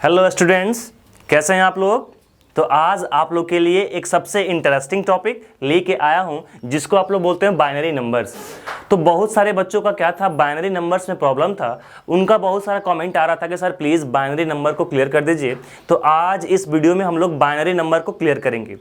Hello students, कैसे हैं आप लोग। तो आज आप लोग के लिए एक सबसे इंटरेस्टिंग टॉपिक लेके आया हूं जिसको आप लोग बोलते हैं बाइनरी नंबर्स। तो बहुत सारे बच्चों का क्या था, बाइनरी नंबर्स में प्रॉब्लम था। उनका बहुत सारा कमेंट आ रहा था कि सर प्लीज़ बाइनरी नंबर को क्लियर कर दीजिए। तो आज इस वीडियो में हम लोग बाइनरी नंबर को क्लियर करेंगे।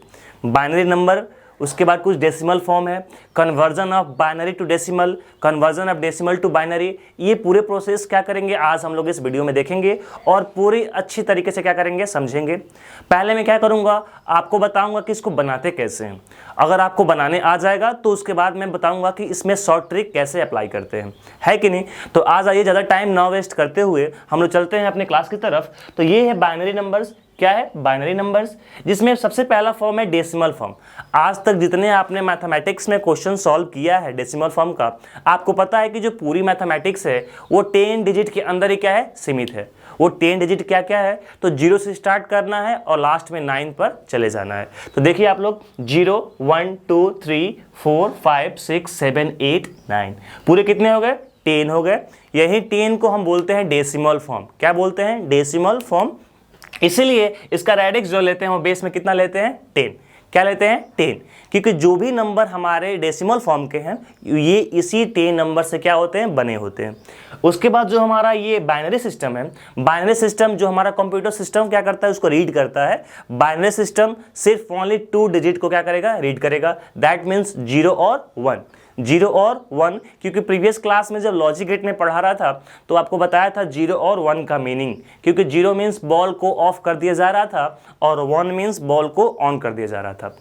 बाइनरी नंबर, उसके बाद कुछ डेसिमल फॉर्म है, conversion of binary to decimal, conversion of decimal to binary. ये पूरे प्रोसेस क्या करेंगे आज हम लोग इस वीडियो में देखेंगे और पूरी अच्छी तरीके से क्या करेंगे, समझेंगे। पहले मैं क्या करूंगा, आपको बताऊंगा कि इसको बनाते कैसे हैं। अगर आपको बनाने आ जाएगा तो उसके बाद मैं बताऊंगा कि इसमें शॉर्ट ट्रिक कैसे अप्लाई करते हैं, है कि नहीं। तो आज आइए, ज़्यादा टाइम ना वेस्ट करते हुए हम लोग चलते हैं अपने क्लास की तरफ। तो ये है बाइनरी नंबर्स। क्या है बाइनरी नंबर्स, जिसमें सबसे पहला फॉर्म है डेसिमल फॉर्म। आज तक जितने आपने मैथमेटिक्स में क्वेश्चन सॉल्व किया है डेसिमल फॉर्म का, आपको पता है कि जो पूरी मैथमेटिक्स है वो 10 डिजिट के अंदर ही क्या है, सीमित है। वो 10 डिजिट क्या क्या है, तो 0 से स्टार्ट करना है और लास्ट में 9 पर चले जाना है। तो देखिए आप लोग, 0 1 2 3 4 5 6 7 8 9, पूरे कितने हो गए, 10 हो गए। यही 10 को हम बोलते हैं डेसिमल फॉर्म। क्या बोलते हैं, डेसिमल फॉर्म। इसीलिए इसका रेडिक्स जो लेते हैं वो बेस में कितना लेते हैं, 10। क्या लेते हैं, 10, क्योंकि जो भी नंबर हमारे डेसिमल फॉर्म के हैं ये इसी 10 नंबर से क्या होते हैं, बने होते हैं। उसके बाद जो हमारा ये बाइनरी सिस्टम है, बाइनरी सिस्टम जो हमारा कंप्यूटर सिस्टम क्या करता है, उसको रीड करता है। बाइनरी सिस्टम सिर्फ ओनली 2 डिजिट को क्या करेगा, रीड करेगा। दैट मीन्स 0 और 1, 0 और 1। क्योंकि प्रीवियस क्लास में जब लॉजिक गेट में पढ़ा रहा था तो आपको बताया था 0 और 1 का मीनिंग। क्योंकि 0 मीन्स बॉल को ऑफ कर दिया जा रहा था और 1 मीन्स बॉल को ऑन कर दिया जा रहा था।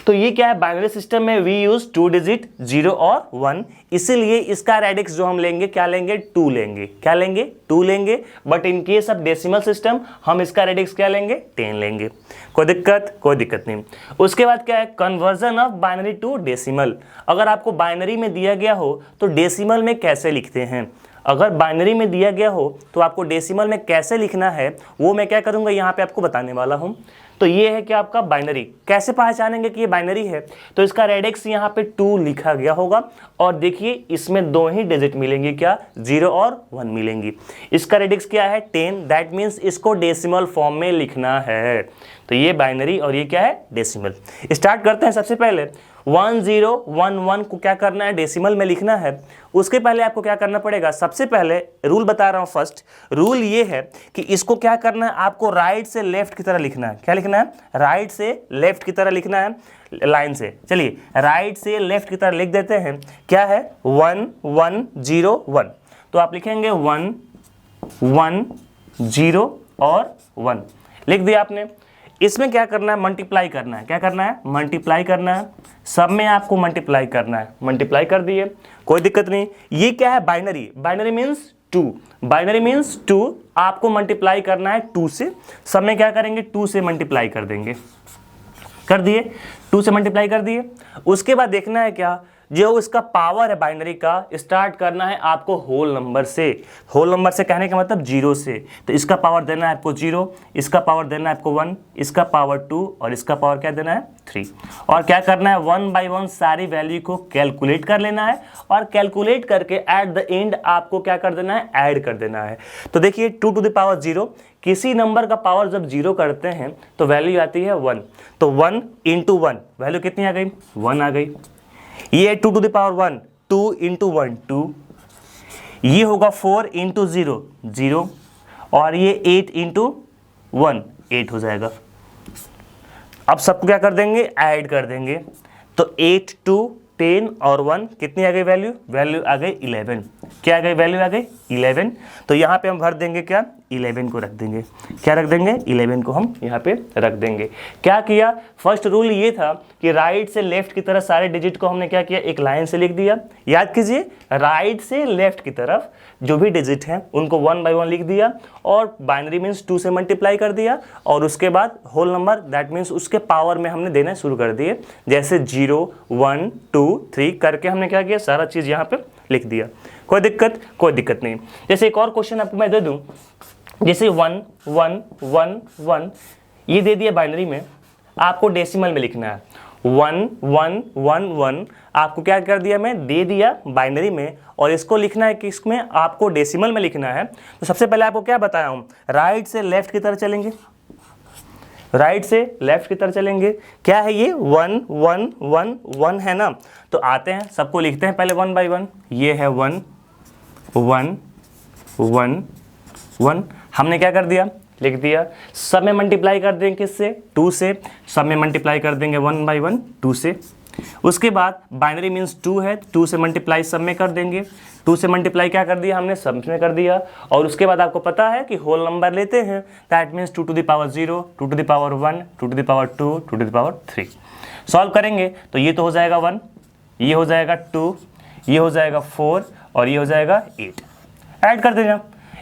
तो ये क्या है, बाइनरी सिस्टम में वी यूज 2 डिजिट 0 और 1। इसीलिए इसका रेडिक्स जो हम लेंगे, क्या लेंगे, 2 लेंगे। क्या लेंगे, 2 लेंगे। But in case of decimal system हम इसका रेडिक्स क्या लेंगे, 10 लेंगे। कोई दिक्कत, कोई दिक्कत नहीं। उसके बाद क्या है, conversion of binary to decimal. अगर आपको बाइनरी में दिया गया हो तो डेसिमल में कैसे लिखते हैं। अगर बाइनरी में दिया गया हो तो आपको डेसिमल में कैसे लिखना है वो मैं क्या करूंगा, यहाँ पे आपको बताने वाला हूँ। तो ये है कि आपका बाइनरी कैसे पहचानेंगे कि ये बाइनरी है, तो इसका रेडिक्स यहाँ पे 2 लिखा गया होगा। और देखिए इसमें 2 ही डिजिट मिलेंगे, क्या, 0 और 1 मिलेंगी। इसका रेडिक्स क्या है, 10। दैट मीन्स इसको डेसिमल फॉर्म में लिखना है। तो ये बाइनरी और ये क्या है, डेसिमल। स्टार्ट करते हैं। सबसे पहले 1011 को क्या करना है, डेसिमल में लिखना है। उसके पहले आपको क्या करना पड़ेगा, सबसे पहले रूल बता रहा हूं। फर्स्ट रूल ये है कि इसको क्या करना है, आपको राइट से लेफ्ट की तरह लिखना है। क्या लिखना है, राइट से लेफ्ट की तरह लिखना है, लाइन से। चलिए राइट से लेफ्ट की तरह लिख देते हैं। क्या है, 1 1 0 1। तो आप लिखेंगे 1 1 0 और 1 लिख दिया आपने। इसमें क्या करना है, मल्टीप्लाई करना है। क्या करना है, मल्टीप्लाई करना है। सब में आपको मल्टीप्लाई करना है। मल्टीप्लाई कर दिए, कोई दिक्कत नहीं। ये क्या है, binary. Binary means 2। Binary means 2। आपको मल्टीप्लाई करना है 2 से। सब में क्या करेंगे, 2 से मल्टीप्लाई कर देंगे। कर दिए, 2 से मल्टीप्लाई कर दिए। उसके बाद देखना है क्या, जो इसका पावर है बाइनरी का, स्टार्ट करना है आपको होल नंबर से। होल नंबर से कहने का मतलब 0 से। तो इसका पावर देना है आपको 0, इसका पावर देना है आपको 1, इसका पावर 2 और इसका पावर क्या देना है, 3। और क्या करना है, 1 बाय 1 सारी वैल्यू को कैलकुलेट कर लेना है। और कैलकुलेट करके एट द एंड आपको क्या कर देना है, ऐड कर देना है। तो देखिए 2 टू द पावर 0, किसी नंबर का पावर जब 0 करते हैं तो वैल्यू आती है 1। तो 1 इंटू 1 वैल्यू कितनी आ गई, 1 आ गई। ये 2 टू द पावर 1, 2 इंटू 1 2। ये होगा 4 इंटू 0 0। और ये 8 इंटू 1 8 हो जाएगा। अब सबको क्या कर देंगे, ऐड कर देंगे। तो 8 2 10 और 1 कितनी आ गई वैल्यू, वैल्यू आ गई 11। क्या आ गई, वैल्यू आ गई 11। तो यहाँ पे हम भर देंगे क्या, 11 को रख देंगे। क्या रख देंगे, 11 को हम यहाँ पे रख देंगे। क्या किया, फर्स्ट रूल ये था कि राइट से लेफ्ट की तरफ सारे डिजिट को हमने क्या किया, एक लाइन से लिख दिया। याद कीजिए, राइट से लेफ्ट की तरफ जो भी डिजिट हैं उनको 1 बाय 1 लिख दिया। और बाइनरी मीन्स 2 से मल्टीप्लाई कर दिया। और उसके बाद होल नंबर, दैट मीन्स उसके पावर में हमने देना शुरू कर दिए। जैसे 0 1 2 3 करके हमने क्या किया, सारा चीज़ यहाँ पे लिख दिया। कोई दिक्कत, कोई दिक्कत नहीं। जैसे एक और क्वेश्चन आपको मैं दे दूं, जैसे 1 1 1 1 ये दे दिया बाइनरी में, आपको डेसिमल में लिखना है। 1 1 1 1 आपको क्या कर दिया, मैं दे दिया बाइनरी में, और इसको लिखना है किसमें, आपको डेसिमल में लिखना है। तो सबसे पहले आपको क्या बताया हूँ, राइट से लेफ्ट की तरफ चलेंगे, राइट से लेफ्ट की तरफ चलेंगे। क्या है ये 1 1 1 1 है ना, तो आते हैं सबको लिखते हैं पहले 1 बाई 1। ये है 1 1 1 1, हमने क्या कर दिया, लिख दिया। सब में मल्टीप्लाई कर देंगे किससे, 2 से, सब में मल्टीप्लाई कर देंगे 1 बाई 1 2 से। उसके बाद बाइनरी मीन्स 2 है, 2 से मल्टीप्लाई सब में कर देंगे, 2 से मल्टीप्लाई क्या कर दिया हमने, सब में कर दिया। और उसके बाद आपको पता है कि होल नंबर लेते हैं, that means 2 to the power 0, 2 to the power 1, 2 to the power 2, 2 to the power 3। Solve करेंगे तो ये तो हो जाएगा 1, ये हो जाएगा 2, ये हो जाएगा 4 और ये हो जाएगा 8। ऐड कर देना,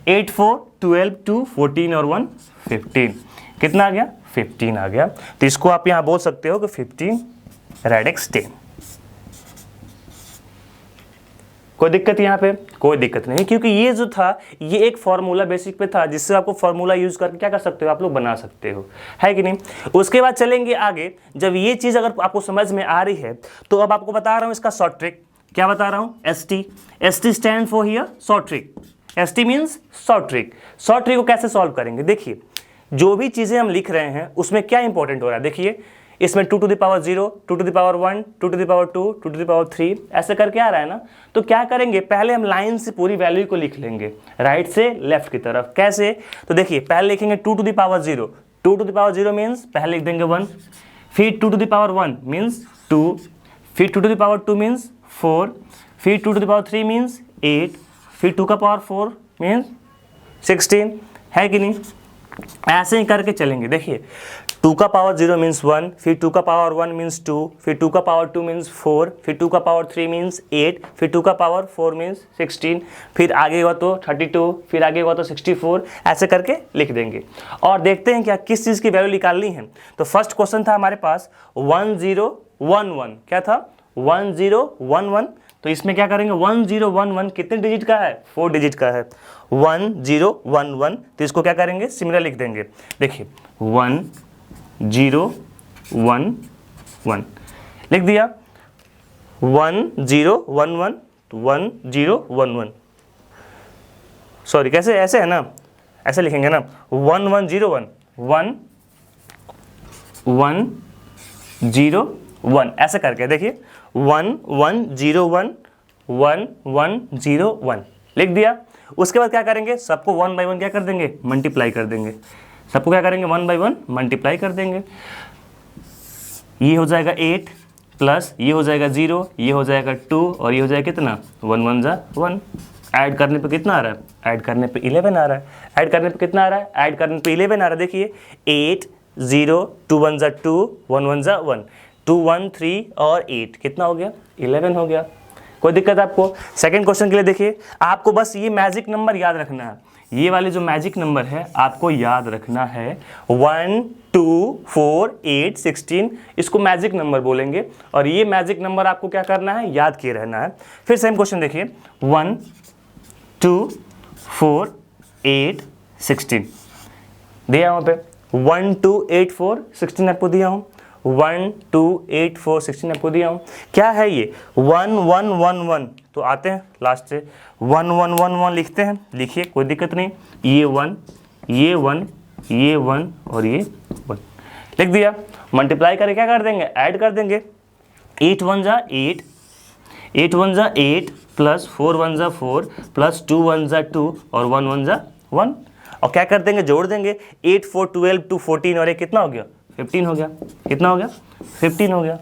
8 4 12 2 14 और 1 15, कितना आ गया, 15 आ गया। तो इसको आप यहाँ बोल सकते हो कि 15 रेडिक्स 10। कोई दिक्कत यहाँ पे, कोई दिक्कत नहीं, क्योंकि ये जो था ये एक फार्मूला बेसिक पे था, जिससे आपको फार्मूला यूज करके क्या कर सकते हो, आप लोग बना सकते हो, है कि नहीं। उसके बाद चलेंगे आगे, जब ये चीज़ अगर आपको समझ में आ रही है तो अब आपको बता रहा हूँ इसका शॉर्ट ट्रिक। क्या बता रहा हूँ, ST, ST stand for here short trick, ST means short trick. Short trick को कैसे सॉल्व करेंगे, देखिए जो भी चीज़ें हम लिख रहे हैं उसमें क्या इंपॉर्टेंट हो रहा है, देखिए इसमें 2 to the power 0, 2 to the power 1, 2 to the power 2, 2 to the power 3 ऐसे करके आ रहा है ना। तो क्या करेंगे, पहले हम लाइन से पूरी वैल्यू को लिख लेंगे राइट से लेफ्ट की तरफ। कैसे, तो देखिए पहले लिखेंगे 2 to the power 0, 2 to the power 0 means पहले लिख देंगे 1, फिर 2 टू द पावर 1 मीन्स 2, फिर 2 टू द पावर 2 मीन्स 4, फिर 2 टू द पावर 3 मीन्स 8, फिर 2 का पावर 4 मीन्स 16, है कि नहीं। ऐसे ही करके चलेंगे। देखिए 2 का पावर 0 मीन्स 1, फिर 2 का पावर 1 मीन्स 2, फिर 2 का पावर 2 मीन्स 4, फिर 2 का पावर 3 मीन्स 8, फिर 2 का पावर 4 मीन्स 16, फिर आगे हुआ तो 32, फिर आगे हुआ तो 64, ऐसे करके लिख देंगे। और देखते हैं क्या किस चीज़ की वैल्यू निकालनी है। तो फर्स्ट क्वेश्चन था हमारे पास 1011, क्या था 1011। तो इसमें क्या करेंगे, 1011 कितने डिजिट का है, 4 डिजिट का है, 1011। तो इसको क्या करेंगे, सिमिलर लिख देंगे। देखिए 1011 लिख दिया, 1011 1011, सॉरी कैसे, ऐसे है ना, ऐसे लिखेंगे ना 1101 1101 ऐसे करके। देखिए 1101 1101 लिख दिया। उसके बाद क्या करेंगे, सबको 1 बाई 1 क्या कर देंगे, मल्टीप्लाई कर देंगे। सबको क्या करेंगे, 1 बाई 1 मल्टीप्लाई कर देंगे। ये हो जाएगा 8 प्लस ये हो जाएगा 0, ये हो जाएगा 2 और ये हो जाएगा कितना 1 1 जा 1। ऐड करने पे कितना आ रहा है, ऐड करने पे 11 आ रहा है। ऐड करने पे कितना आ रहा है, ऐड करने पे 11 आ रहा है। देखिए 8 0 2 1 जा 2 1 1 जा 1, 2 1 3 और 8 कितना हो गया, 11 हो गया। कोई दिक्कत आपको। सेकंड क्वेश्चन के लिए देखिए, आपको बस ये मैजिक नंबर याद रखना है। ये वाले जो मैजिक नंबर है आपको याद रखना है, 1 2 4 8 16, इसको मैजिक नंबर बोलेंगे। और ये मैजिक नंबर आपको क्या करना है, याद किए रहना है। फिर सेम क्वेश्चन देखिए 1 2 4 8 16 दिया वहाँ पे, 1 2 8 4 16 आपको दिया हूँ, 1 2 8 4 16 आपको दिया हूँ। क्या है ये 1 1 1 1, तो आते हैं लास्ट से 1 1 1 1 लिखते हैं। लिखिए कोई दिक्कत नहीं, ये 1 ये 1 ये 1 और ये 1 लिख दिया। मल्टीप्लाई करके क्या कर देंगे, ऐड कर देंगे। 8 1 जा 8, 8 1 जा 8 प्लस 4 1 जा 4 प्लस 2 1 जा 2 और 1 1 जा 1, और क्या कर देंगे, जोड़ देंगे। 8 4 12 2 14 और ये कितना हो गया, 15 हो गया। कितना हो गया, 15 हो गया।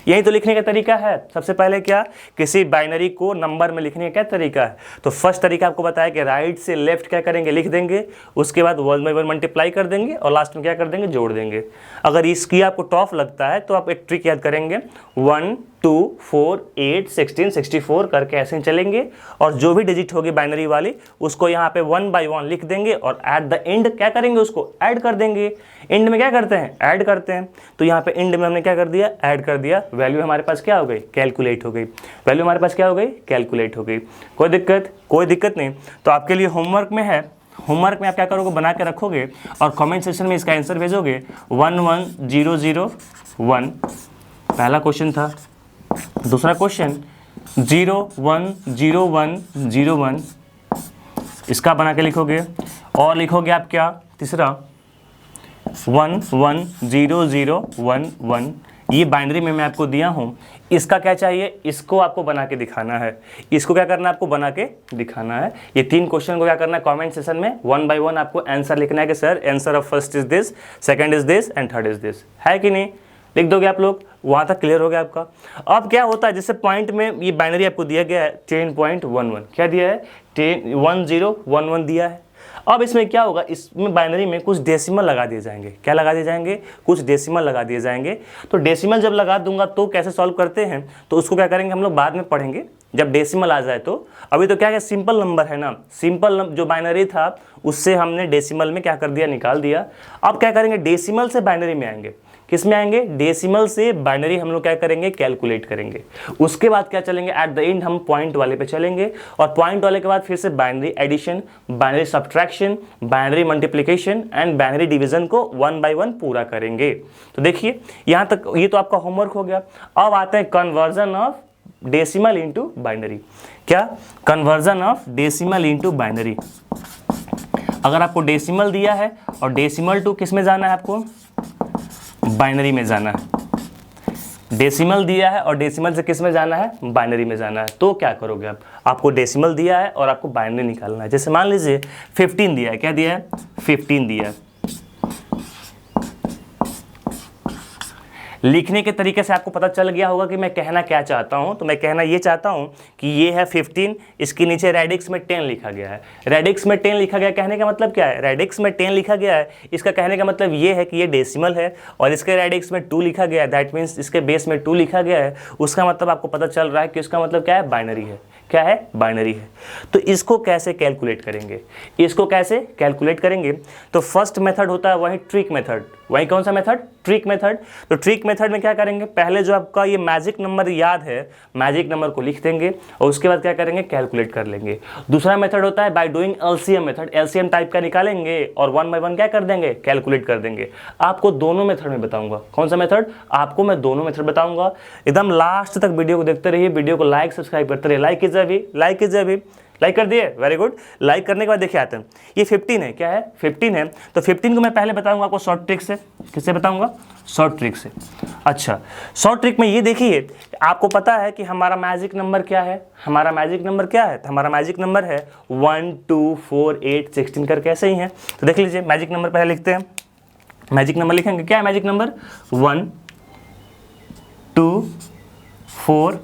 यही तो लिखने का तरीका है। सबसे पहले क्या, किसी बाइनरी को नंबर में लिखने का क्या तरीका है। तो फर्स्ट तरीका आपको बताया कि राइट से लेफ्ट क्या करेंगे, लिख देंगे। उसके बाद 1 बाई 1 मल्टीप्लाई कर देंगे और लास्ट में क्या कर देंगे, जोड़ देंगे। अगर इसकी आपको टफ लगता है तो आप एक ट्रिक याद करेंगे, 1 2 4 8 16 64 करके ऐसे ही चलेंगे। और जो भी डिजिट होगी बाइनरी वाली उसको यहाँ पे 1 बाई 1 लिख देंगे और एट द एंड क्या करेंगे, उसको ऐड कर देंगे। एंड में क्या करते हैं, ऐड करते हैं। तो यहाँ पे एंड में हमने क्या कर दिया, ऐड कर दिया। वैल्यू हमारे पास क्या हो गई, कैलकुलेट हो गई। वैल्यू हमारे पास क्या हो गई, कैलकुलेट हो गई। कोई दिक्कत, कोई दिक्कत नहीं। तो आपके लिए होमवर्क में है, होमवर्क में आप क्या करोगे, बना के रखोगे और कमेंट सेक्शन में इसका आंसर भेजोगे 1 1 0 0 1 पहला क्वेश्चन था। दूसरा क्वेश्चन 0 1 0 1 0 1, इसका बना के लिखोगे। और लिखोगे आप क्या, तीसरा 1 1 0 0 1 1, ये बाइनरी में मैं आपको दिया हूँ। इसका क्या चाहिए, इसको आपको बना के दिखाना है। इसको क्या करना है, आपको बना के दिखाना है। ये 3 क्वेश्चन को क्या करना है, कमेंट सेशन में 1 बाय 1 आपको आंसर लिखना है कि sir answer of first is this, second is this and third is this, है कि नहीं। लिख दोगे आप लोग, वहाँ तक क्लियर हो गया आपका। अब क्या होता है, जैसे पॉइंट में ये बाइनरी आपको दिया गया है 10.11, क्या दिया है 1011 दिया है। अब इसमें क्या होगा, इसमें बाइनरी में कुछ डेसिमल लगा दिए जाएंगे। क्या लगा दिए जाएंगे, कुछ डेसिमल लगा दिए जाएंगे। तो डेसिमल जब लगा दूंगा तो कैसे सॉल्व करते हैं, तो उसको क्या करेंगे हम लोग बाद में पढ़ेंगे जब डेसिमल आ जाए। तो अभी तो क्या है, सिंपल नंबर है ना, सिंपल जो बाइनरी था उससे हमने डेसिमल में क्या कर दिया, निकाल दिया। अब क्या करेंगे, डेसिमल से बाइनरी में आएंगे। किस में आएंगे, डेसिमल से बाइनरी हम लोग क्या करेंगे, कैलकुलेट करेंगे। उसके बाद क्या चलेंगे, एट द एंड हम पॉइंट वाले पे चलेंगे। और पॉइंट वाले के बाद फिर से binary addition, binary subtraction, binary multiplication and binary division को 1 बाय 1 पूरा करेंगे। तो देखिए यहाँ तक ये तो आपका होमवर्क हो गया। अब आते हैं conversion of decimal into binary. क्या, conversion of decimal into binary. अगर आपको डेसिमल दिया है और डेसिमल टू किस में जाना है, आपको बाइनरी में जाना है। डेसिमल दिया है और डेसिमल से किस में जाना है, बाइनरी में जाना है। तो क्या करोगे आप, आपको डेसिमल दिया है और आपको बाइनरी निकालना है। जैसे मान लीजिए 15 दिया है, क्या दिया है 15 दिया है। लिखने के तरीके से आपको पता चल गया होगा कि मैं कहना क्या चाहता हूं। तो मैं कहना ये चाहता हूं कि ये है 15, इसके नीचे रेडिक्स में 10 लिखा गया है। रेडिक्स में 10 लिखा गया, कहने का मतलब क्या है, रेडिक्स में 10 लिखा गया है, इसका कहने का मतलब ये है कि ये डेसिमल है। और इसके रेडिक्स में 2 लिखा गया है, दैट मीन्स इसके बेस में 2 लिखा गया है। उसका मतलब आपको पता चल रहा है कि उसका मतलब क्या है, बाइनरी है। क्या है, बाइनरी है। तो इसको कैसे कैलकुलेट करेंगे, इसको कैसे कैलकुलेट करेंगे, तो फर्स्ट मेथड होता है वही ट्रिक मेथड। वही कौन सा मेथड, ट्रिक मेथड। तो ट्रिक मेथड में क्या करेंगे, पहले जो आपका ये मैजिक नंबर याद है, मैजिक नंबर को लिख देंगे और उसके बाद क्या करेंगे, कैलकुलेट कर लेंगे। दूसरा मेथड होता है by doing LCM method, LCM type का निकालेंगे और 1 बाय 1 क्या कर देंगे, कैलकुलेट कर देंगे। आपको दोनों मेथड में बताऊंगा। कौन सा मेथड, आपको मैं दोनों मेथड बताऊंगा। एकदम लास्ट तक वीडियो को देखते रहिए, वीडियो को लाइक सब्सक्राइब करते रहिए। लाइक कीजिए अभी, लाइक कीजिए अभी, लाइक कर दिए, वेरी गुड। लाइक करने के बाद देखिए आते हैं, ये 15 है, क्या है 15 है। तो 15 को मैं पहले बताऊंगा आपको शॉर्ट ट्रिक से। किससे बताऊंगा, शॉर्ट ट्रिक से। अच्छा, शॉर्ट ट्रिक में ये देखिए, आपको पता है कि हमारा मैजिक नंबर क्या है, हमारा मैजिक नंबर क्या है, हमारा मैजिक नंबर है 1 2 4 8 16 करके ऐसे ही है। तो देख लीजिए, मैजिक नंबर पहले लिखते हैं। मैजिक नंबर लिखेंगे, क्या है मैजिक नंबर, 1 2 4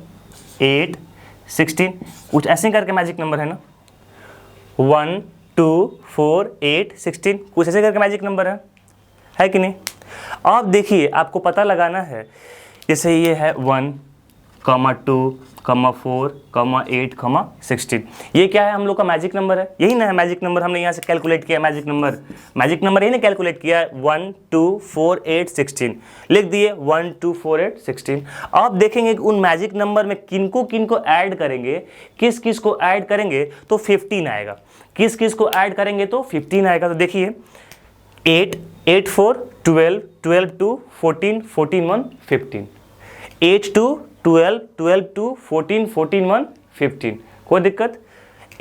8 16, कुछ ऐसे करके मैजिक नंबर है ना, 1 2 4 8 16, कुछ ऐसे करके मैजिक नंबर है कि नहीं। अब देखिए, आपको पता लगाना है, जैसे ये है 1 2 4 8 16, ये क्या है, हम लोग का मैजिक नंबर है, यही ना है मैजिक नंबर। हमने यहाँ से कैलकुलेट किया मैजिक नंबर, मैजिक नंबर यही ना कैलकुलेट किया है, 1 2 4 8 16 लिख दिए, 1 2 4 8 16। अब देखेंगे कि उन मैजिक नंबर में किनको किनको ऐड करेंगे, किस किस को ऐड करेंगे तो 15 आएगा। किस किस को ऐड करेंगे तो 15 आएगा। तो देखिए 8 8 4 12 12 2 14 14 1 15, 8 2 12 12 2 14 14 1 15, कोई दिक्कत।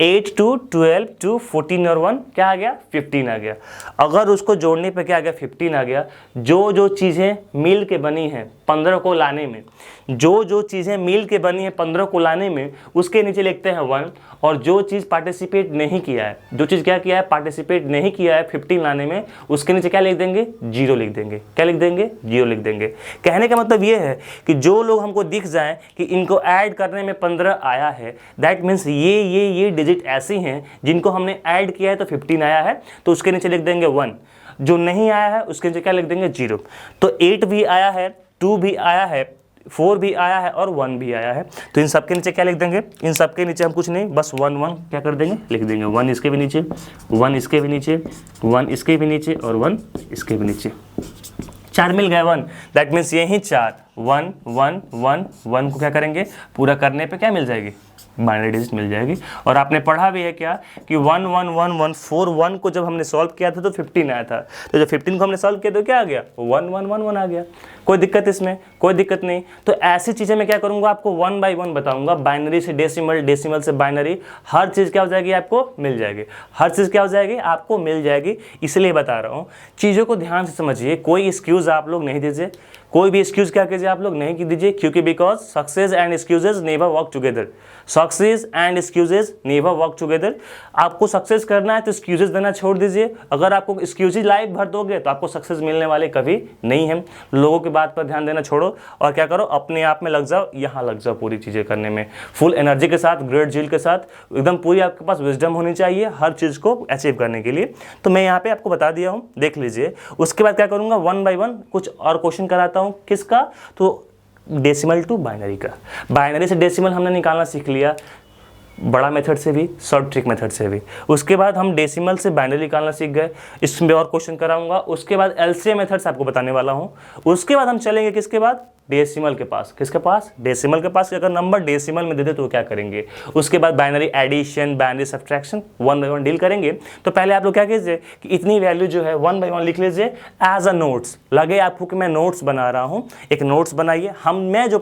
8 2 12 2 14 और 1 क्या आ गया, 15 आ गया। अगर उसको जोड़ने पे क्या आ गया, 15 आ गया। जो जो चीज़ें मिल के बनी हैं 15 को लाने में, जो जो चीज़ें मिल के बनी हैं 15 को लाने में, उसके नीचे लिखते हैं 1। और जो चीज़ पार्टिसिपेट नहीं किया है, जो चीज़ क्या किया है, पार्टिसिपेट नहीं किया है 15 लाने में, उसके नीचे क्या लिख देंगे, 0 लिख देंगे। क्या लिख देंगे, 0 लिख देंगे। कहने का मतलब ये है कि जो लोग हमको दिख जाए कि इनको ऐड करने में 15 आया है, दैट मीन्स ये डिजिट ऐसी हैं जिनको हमने ऐड किया है तो 15 आया है, तो उसके नीचे लिख देंगे 1। जो नहीं आया है उसके नीचे क्या लिख देंगे, 0। तो 8 भी आया है, 2 भी आया है, 4 भी आया है और 1 भी आया है। तो इन सब के नीचे क्या लिख देंगे, इन सब के नीचे हम कुछ नहीं, बस 1 1 क्या कर देंगे, लिख देंगे। 1 इसके भी नीचे, 1 इसके भी नीचे, 1 इसके भी नीचे और 1 इसके भी नीचे। 4 मिल गए 1, दैट मीन्स यही 4 1 1 1 1 को क्या करेंगे, पूरा करने पे क्या मिल जाएगी, बाइनरी डिजिट मिल जाएगी। और आपने पढ़ा भी है क्या कि 1 1 1 1 4 1 को जब हमने सॉल्व किया था तो 15 आया था, तो जब 15 को हमने सॉल्व किया तो क्या आ गया, 1 1 1 1 आ गया। कोई दिक्कत इसमें, कोई दिक्कत नहीं। तो ऐसी चीज़ें मैं क्या करूँगा, आपको 1 बाई 1 बताऊँगा, बाइनरी से डेसिमल, डेसिमल से बाइनरी, हर चीज़ क्या हो जाएगी, आपको मिल जाएगी, हर चीज़ क्या हो जाएगी, आपको मिल जाएगी। इसलिए बता रहा हूँ, चीज़ों को ध्यान से समझिए, कोई एक्सक्यूज़ आप लोग नहीं दीजिए, कोई भी एक्सक्यूज क्या कीजिए आप लोग नहीं दीजिए, क्योंकि because success and excuses never work together, success and excuses never work together. आपको सक्सेस करना है तो एक्सक्यूजेज देना छोड़ दीजिए, अगर आपको एक्सक्यूजेज लाइफ भर दोगे तो आपको सक्सेस मिलने वाले कभी नहीं है। लोगों की बात पर ध्यान देना छोड़ो और क्या करो, अपने आप में लग जाओ, यहाँ लग जाओ पूरी चीज़ें करने में, फुल एनर्जी के साथ, ग्रेट झील के साथ, एकदम पूरी आपके पास विजडम होनी चाहिए हर चीज़ को अचीव करने के लिए। तो मैं यहाँ पे आपको बता दिया हूँ, देख लीजिए। उसके बाद क्या करूँगा, 1 बाई 1 कुछ और क्वेश्चन कराता हूँ। किसका, तो डेसिमल टू बाइनरी का। बाइनरी से डेसिमल हमने निकालना सीख लिया, बड़ा मेथड से भी, शॉर्ट ट्रिक मेथड से भी। उसके बाद हम डेसिमल से बाइनरी निकालना सीख गए, इसमें और क्वेश्चन कराऊंगा। उसके बाद एलसीएम मेथड्स आपको बताने वाला हूं। उसके बाद हम चलेंगे किसके बाद, डेसिमल के पास। किसके पास, डेसिमल के पास। अगर नंबर डेसिमल में दे दे तो क्या करेंगे। उसके बाद binary addition, binary subtraction 1 by 1 deal करेंगे। तो पहले आप लोग क्या कीजिए कि इतनी वैल्यू जो है 1 बाई 1 लिख लीजिए एज अ नोट्स। लगे आपको कि मैं नोट्स बना रहा हूँ, एक नोट्स बनाइए। मैं जो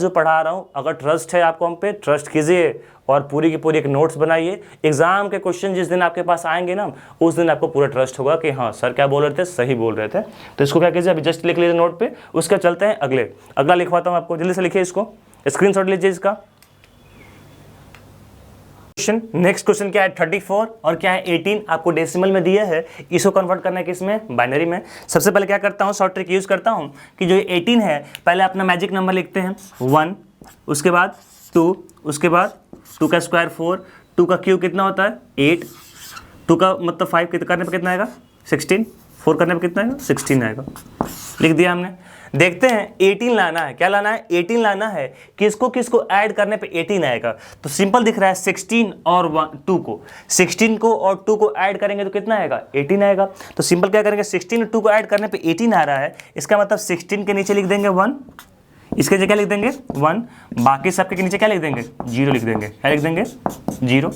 पढ़ा रहा हूँ, अगर ट्रस्ट है आपको हम पे, ट्रस्ट कीजिए और पूरी की पूरी एक नोट्स बनाइए। एग्जाम के क्वेश्चन जिस दिन आपके पास आएंगे ना, उस दिन आपको पूरा ट्रस्ट होगा कि हाँ सर क्या बोल रहे थे, सही बोल रहे थे। तो इसको क्या कीजिए, अभी जस्ट लिख लीजिए नोट पे। उसका चलते हैं अगला लिखवाता हूँ आपको, जल्दी से लिखिए, इसको स्क्रीनशॉट लीजिए इसका। नेक्स्ट क्वेश्चन क्या है, 34 और क्या है 18, आपको डेसिमल में दिया है, इसको कन्वर्ट करना है किसमें, बाइनरी में। सबसे पहले क्या करता हूँ, शॉर्ट ट्रिक यूज करता हूँ कि जो 18 है, पहले अपना मैजिक नंबर लिखते हैं 1, उसके बाद 2, उसके बाद 2 का स्क्वायर 4, 2 का क्यूब कितना होता है 8, 2 का मतलब 5 करने पर कितना आएगा 16, 4 करने पर कितना आएगा 16 आएगा। लिख दिया हमने। देखते हैं 18 लाना है, क्या लाना है, 18 लाना है। किसको किसको ऐड करने पे 18 आएगा, तो सिंपल दिख रहा है 16 और 2 को, 16 को और 2 को ऐड करेंगे तो कितना आएगा 18 आएगा। तो सिंपल क्या करेंगे, 16 और 2 को ऐड करने पे 18 आ रहा है, इसका मतलब 16 के नीचे लिख देंगे 1, इसके नीचे क्या लिख देंगे 1, बाकी सबके नीचे क्या लिख देंगे 0 लिख देंगे, क्या लिख देंगे 0,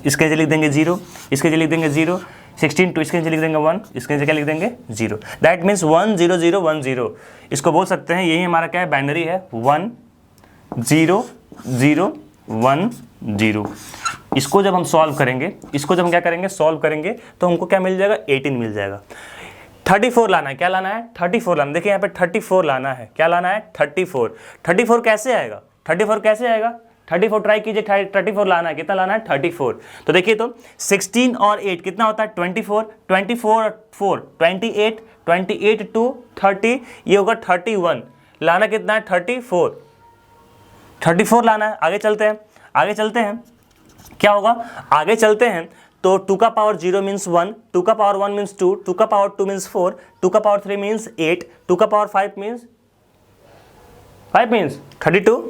इसके नीचे लिख देंगे 0, इसके नीचे लिख देंगे 0, 16 2 इसके नीचे लिख देंगे 1, इसके नीचे क्या लिख देंगे 0। दैट मीन्स 1 0 0 1 0, इसको बोल सकते हैं, यही हमारा क्या है बाइनरी है 1 0 0 1 0। इसको जब हम सॉल्व करेंगे, इसको जब हम क्या करेंगे सॉल्व करेंगे, तो हमको क्या मिल जाएगा 18 मिल जाएगा। 34 लाना है, क्या लाना है 34 लाना, देखिए यहाँ पे 34 लाना है, क्या लाना है 34। 34 कैसे आएगा, 34 कैसे आएगा, 34 ट्राई कीजिए, 34 लाना है, कितना लाना है 34। तो देखिए तो 16 और 8 कितना होता है 24, 24 और 4 28, 28 टू 30 ये होगा 31, लाना कितना है 34 लाना है। आगे चलते हैं क्या होगा, आगे चलते हैं तो 2 का पावर 0 मीन्स 1, 2 का पावर 1 मीन्स 2, 2 का पावर 2 मीन्स 4, 2 का पावर 3 मीन्स 8, 2 का पावर 5 मीन्स 32।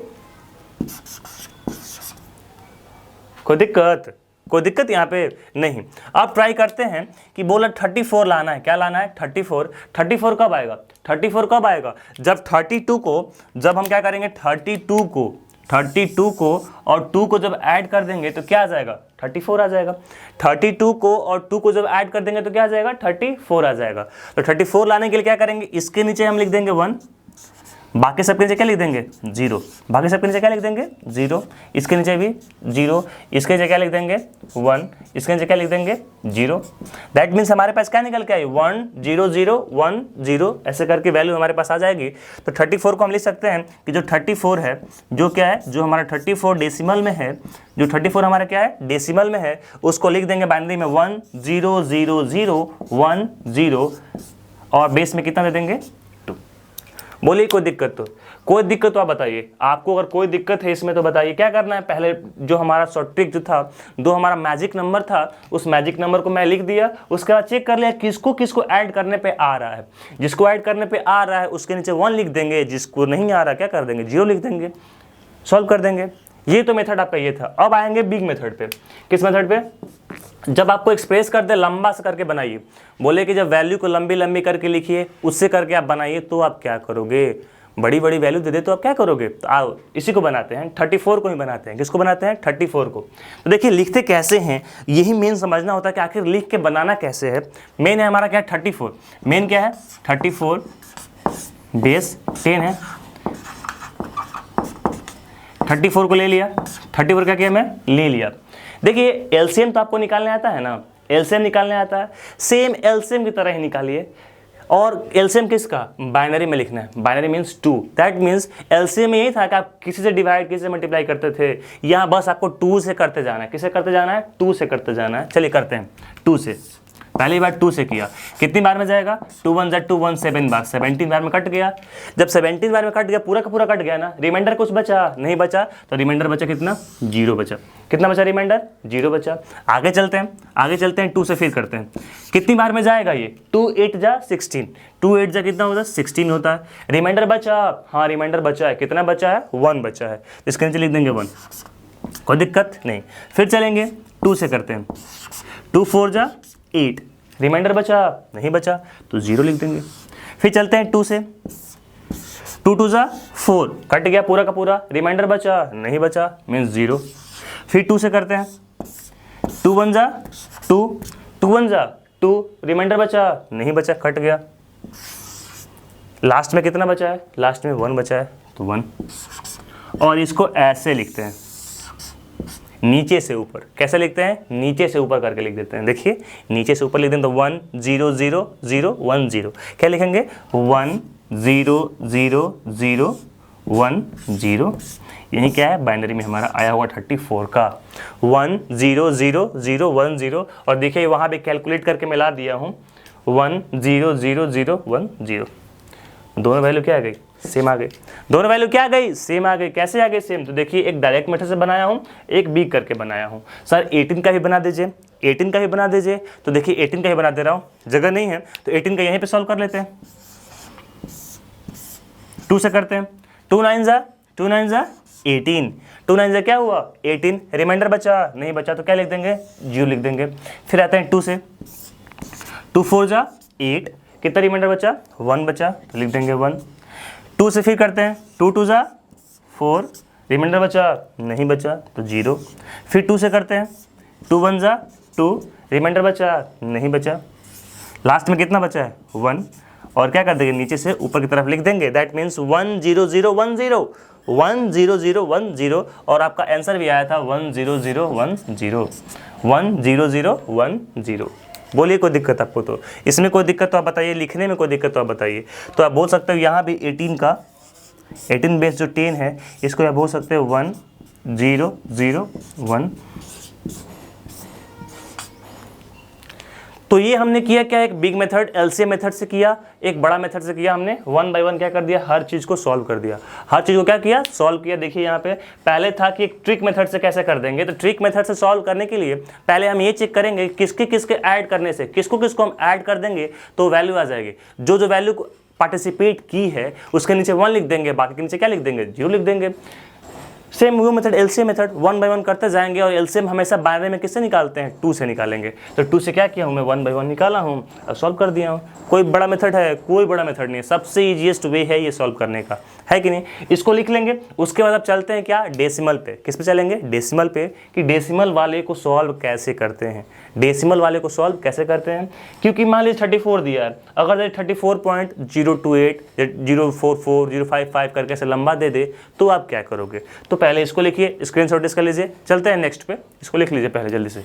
कोई दिक्कत यहाँ पे नहीं। अब ट्राई करते हैं कि बोला 34 लाना है, क्या लाना है 34 कब आएगा, 34 कब आएगा जब 32 को, जब हम क्या करेंगे 32 को और 2 को जब ऐड कर देंगे तो क्या आ जाएगा 34 आ जाएगा। 32 को और 2 को जब ऐड कर देंगे तो क्या आ जाएगा 34 आ जाएगा। तो 34 लाने के लिए क्या करेंगे, इसके नीचे हम लिख देंगे 1, बाकी सबके नीचे क्या लिख देंगे 0, बाकी सबके नीचे क्या लिख देंगे 0, इसके नीचे भी 0, इसके नीचे क्या लिख देंगे 1, इसके नीचे क्या लिख देंगे 0। दैट मीन्स हमारे पास क्या निकल के आई 1 0 0 1 0, ऐसे करके वैल्यू हमारे पास आ जाएगी। तो 34 को हम लिख सकते हैं कि जो 34 है, जो क्या है, जो हमारा 34 डेसिमल में है, जो 34 हमारा क्या है डेसिमल में है, उसको लिख देंगे बाइनरी में 1 0 0 0 1 0 और बेस में कितना दे देंगे 2। बोलिए कोई दिक्कत तो आप बताइए, आपको अगर कोई दिक्कत है इसमें तो बताइए। क्या करना है, पहले जो हमारा शॉर्ट ट्रिक जो था, जो हमारा मैजिक नंबर था, उस मैजिक नंबर को मैं लिख दिया, उसके बाद चेक कर लिया किसको ऐड करने पे आ रहा है। जिसको ऐड करने पे आ रहा है उसके नीचे 1 लिख देंगे, जिसको नहीं आ रहा क्या कर देंगे 0 लिख देंगे, सॉल्व कर देंगे। ये तो मेथड आपका ये था। अब आएंगे बिग मेथड पे। किस मेथड पे, जब आपको एक्सप्रेस कर दे लंबा से करके बनाइए, बोले कि जब वैल्यू को लंबी लंबी करके लिखिए उससे करके आप बनाइए, तो आप क्या करोगे, बड़ी बड़ी वैल्यू दे दे तो आप क्या करोगे। तो आओ इसी को बनाते हैं, 34 को ही बनाते हैं। किसको बनाते हैं, 34 को। तो देखिए लिखते कैसे हैं, यही मेन समझना होता है कि आखिर लिख के बनाना कैसे है। मेन है हमारा क्या है, 34। मेन क्या है, 34 बेस 10 है। 34 को ले लिया, 34 क्या किया मैं, ले लिया। देखिए एलसीएम तो आपको निकालने आता है ना, एलसीएम निकालने आता है, सेम एलसीएम की तरह ही निकालिए। और एलसीएम किसका, बाइनरी में लिखना है, binary means 2। That means LCM में यही था कि आप किसी से डिवाइड किसी से मल्टीप्लाई करते थे, यहाँ बस आपको 2 से करते जाना है। किसे करते जाना है, 2 से करते जाना है। चलिए करते हैं 2 से। पहली बार 2 से किया, कितनी बार में जाएगा, 2 1 जा 2 1 7 बार, 17 बार में कट गया। जब 17 बार में कट गया, पूरा का पूरा कट गया ना, रिमाइंडर कुछ बचा नहीं, बचा तो रिमाइंडर बचा कितना, 0 बचा। कितना बचा रिमाइंडर, 0 बचा। आगे चलते हैं, आगे चलते हैं, 2 से फिर करते हैं। कितनी बार में जाएगा ये, 2 8 जा 16, 2 8 जा कितना होता है, 16 होता है। रिमाइंडर बचा, हाँ रिमाइंडर बचा है, कितना बचा है, 1 बचा है। इसके नीचे लिख देंगे 1, कोई दिक्कत नहीं। फिर चलेंगे 2 से करते हैं, 2 4 जा 8, रिमाइंडर बचा नहीं, बचा तो 0 लिख देंगे। फिर चलते हैं 2 से, 2 2 जा 4, कट गया पूरा का पूरा, रिमाइंडर बचा नहीं, बचा मीन्स 0। फिर 2 से करते हैं, 2 1 जा 2, 2 1 जा 2, रिमाइंडर बचा नहीं, बचा कट गया। लास्ट में कितना बचा है, लास्ट में 1 बचा है तो 1। और इसको ऐसे लिखते हैं, नीचे से ऊपर। कैसे लिखते हैं, नीचे से ऊपर करके लिख देते हैं। देखिए नीचे से ऊपर लिख दें तो 1 0 0 0 1 0। क्या लिखेंगे, 1 0 0 0 1 0। यानी क्या है, बाइनरी में हमारा आया हुआ 34 का 1 0 0 0 1 0। और देखिए वहाँ भी कैलकुलेट करके मिला दिया हूँ, 1 0 0 0 1 0। दोनों वैल्यू क्या आ गई, सेम आ गई। दोनों वैल्यू क्या आ गई, सेम आ गई। कैसे आ गई सेम, तो देखिए एक डायरेक्ट मेथड से बनाया हूँ, एक बीक करके बनाया हूँ। सर 18 का भी बना दीजिए, 18 का भी बना दीजिए। तो देखिए 18 का ही बना दे रहा हूँ, जगह नहीं है तो 18 का यहीं पे सॉल्व कर लेते हैं। 2 से करते हैं, 2 9 जा 18, 2 9 जा क्या हुआ 18, रिमाइंडर बचा नहीं, बचा तो क्या लिख देंगे, 0 लिख देंगे। फिर आते हैं 2 से, 2 4 जा 8, कितना रिमाइंडर बचा, 1 बचा तो लिख देंगे 1। 2 से फिर करते हैं, 2 2 जा 4, रिमाइंडर बचा नहीं, बचा तो 0। फिर 2 से करते हैं, 2 1 जा 2, रिमाइंडर बचा नहीं, बचा। लास्ट में कितना बचा है, 1। और क्या कर देंगे, नीचे से ऊपर की तरफ लिख देंगे। That means 1 0 0 1 0, 1 0 0 1 0। और आपका आंसर भी आया था 1 0 0 1 0, 1 0 0 1 0। बोलिए कोई दिक्कत आपको, तो इसमें कोई दिक्कत तो आप बताइए, लिखने में कोई दिक्कत तो आप बताइए। तो आप बोल सकते हो यहाँ भी 18 का 18 बेस जो 10 है, इसको आप बोल सकते हो 1 0 0 1। तो ये हमने किया क्या, एक बिग मेथड एलसीएम मेथड से किया, एक बड़ा मेथड से किया। हमने 1 बाय 1 क्या कर दिया, हर चीज़ को सॉल्व कर दिया, हर चीज़ को क्या किया, सॉल्व किया। देखिए यहाँ पे पहले था कि एक ट्रिक मेथड से कैसे कर देंगे, तो ट्रिक मेथड से सॉल्व करने के लिए पहले हम ये चेक करेंगे किसके किसके ऐड करने से, किसको किसको हम ऐड कर देंगे तो वैल्यू आ जाएगी। जो वैल्यू पार्टिसिपेट की है उसके नीचे 1 लिख देंगे, बाकी के नीचे क्या लिख देंगे, 0 लिख देंगे। सेम वो मेथड एलसीएम मेथड 1 बाय 1 करते जाएंगे। और एलसीएम हमेशा बाइनरी में किससे निकालते हैं, 2 से निकालेंगे। तो 2 से क्या किया हूँ मैं, 1 बाय 1 निकाला हूँ और सॉल्व कर दिया हूँ। कोई बड़ा मेथड है, कोई बड़ा मेथड नहीं है, सबसे ईजीएस्ट वे है ये सॉल्व करने का, है कि नहीं। इसको लिख लेंगे। उसके बाद अब चलते हैं क्या, डेसिमल पे। किस पे चलेंगे, डेसिमल पे, कि डेसिमल वाले को सॉल्व कैसे करते हैं, डेसिमल वाले को सॉल्व कैसे करते हैं। क्योंकि मान लीजिए 34 दिया है, अगर 34.028 044 055 करके ऐसे लंबा दे दे तो आप क्या करोगे। तो पहले इसको लिखिए, स्क्रीनशॉट इसका लीजिए। चलते हैं नेक्स्ट पे, इसको लिख लीजिए पहले जल्दी से।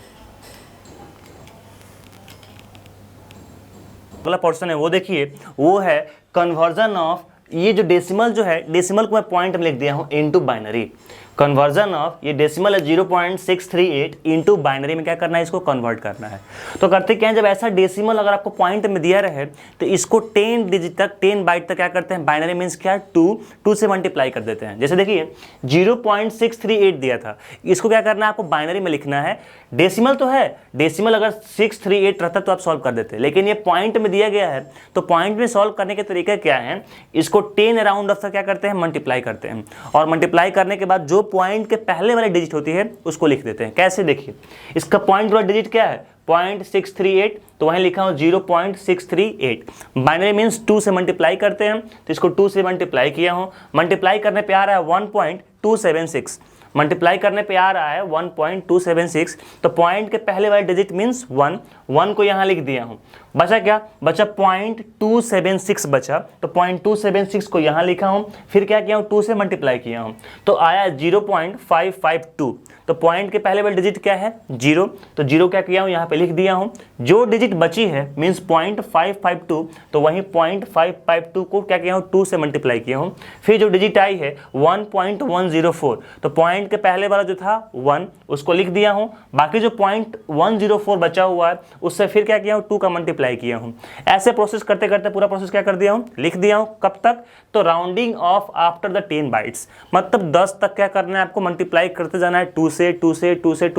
अगला पोर्शन है वो देखिए, वो है कन्वर्जन ऑफ, ये जो डेसिमल जो है, डेसिमल को मैं पॉइंट में लिख दिया हूं इनटू बाइनरी। कन्वर्जन ऑफ, ये डेसिमल है 0.638 इनटू बाइनरी में क्या करना है, इसको कन्वर्ट करना है। तो करते क्या है, जब ऐसा डेसिमल अगर आपको पॉइंट में दिया रहे तो इसको 10 डिजिट तक, 10 बाइट तक क्या करते हैं, बाइनरी मीन्स क्या, 2 से मल्टीप्लाई कर देते हैं। जैसे देखिए 0.638 दिया था, इसको क्या करना है, आपको बाइनरी में लिखना है। डेसिमल तो है, डेसिमल अगर 638 रहता तो आप सॉल्व कर देते, लेकिन ये पॉइंट में दिया गया है। तो पॉइंट में सॉल्व करने के तरीके क्या है, इसको 10 अराउंड ऑफ क्या करते हैं, मल्टीप्लाई करते हैं। और मल्टीप्लाई करने के बाद जो पॉइंट के पहले वाली डिजिट होती है उसको लिख देते हैं। कैसे, देखिए इसका पॉइंट वाला डिजिट क्या है 0.638, तो वहीं लिखा हूँ 0.638। बाइनरी मीन्स 2 से मल्टीप्लाई करते हैं, तो इसको 2 से मल्टीप्लाई किया हूँ, मल्टीप्लाई करने पे आ रहा है 1.276, मल्टीप्लाई करने पे आ रहा है 1.276। तो पॉइंट के पहले वाले डिजिट मीन्स 1 को यहाँ लिख दिया हूँ। बचा क्या, बचा 0.276 बचा, तो 0.276 को यहाँ लिखा हूँ, फिर क्या किया हूँ 2 से मल्टीप्लाई किया हूँ, तो आया 0.552। तो पॉइंट के पहले वाले डिजिट क्या है 0, तो 0 क्या किया हूँ यहाँ पे लिख दिया हूँ। जो डिजिट बची है मीन्स 0.552, तो वहीं 0.552 को क्या किया हूँ 2 से मल्टीप्लाई किया हूँ, फिर जो डिजिट आई है 1.104, तो पॉइंट के पहले वाला जो था 1 उसको लिख दिया हूँ, बाकी जो 0.104 बचा हुआ है उससे फिर क्या किया हूँ 2 का मल्टीप्लाई किया हूँ। ऐसे प्रोसेस करते करते पूरा प्रोसेस क्या कर दिया हूँ, लिख दिया हूँ। कब तक, तो rounding off after the 10 bytes, मतलब 10 तक क्या करना है आपको, मल्टीप्लाई करते जाना है, 2 से